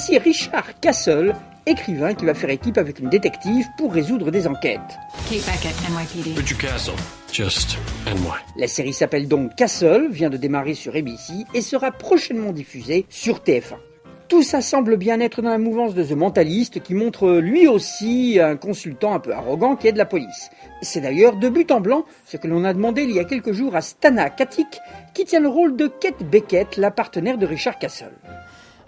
Voici Richard Castle, écrivain qui va faire équipe avec une détective pour résoudre des enquêtes. Kate Beckett, NYPD. Richard Castle, just NY. La série s'appelle donc Castle, vient de démarrer sur ABC et sera prochainement diffusée sur TF1. Tout ça semble bien être dans la mouvance de The Mentalist qui montre lui aussi un consultant un peu arrogant qui aide la police. C'est d'ailleurs de but en blanc ce que l'on a demandé il y a quelques jours à Stana Katic qui tient le rôle de Kate Beckett, la partenaire de Richard Castle.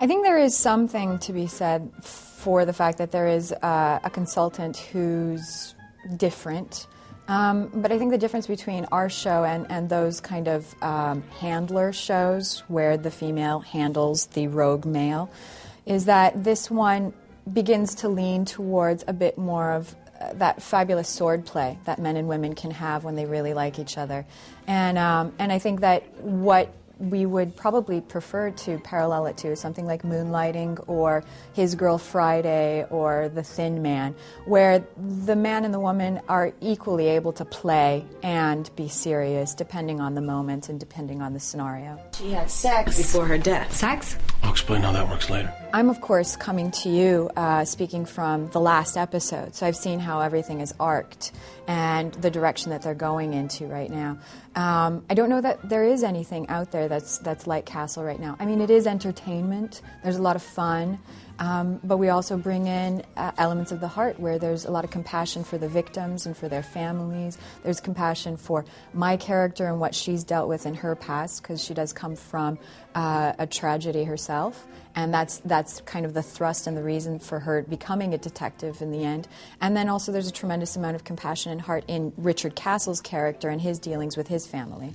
I think there is something to be said for the fact that there is a consultant who's different. But I think the difference between our show and those kind of handler shows where the female handles the rogue male is that this one begins to lean towards a bit more of that fabulous sword play that men and women can have when they really like each other. And I think that what we would probably prefer to parallel it to something like Moonlighting or His Girl Friday or The Thin Man, where the man and the woman are equally able to play and be serious depending on the moment and depending on the scenario. She had sex before her death. Sex? I'll explain how that works later. I'm, of course, coming to you speaking from the last episode, so I've seen how everything is arced and the direction that they're going into right now. I don't know that there is anything out there that's like Castle right now. I mean, it is entertainment. There's a lot of fun. But we also bring in elements of the heart where there's a lot of compassion for the victims and for their families. There's compassion for my character and what she's dealt with in her past, because she does come from a tragedy herself. And that's kind of the thrust and the reason for her becoming a detective in the end. And then also there's a tremendous amount of compassion and heart in Richard Castle's character and his dealings with his family.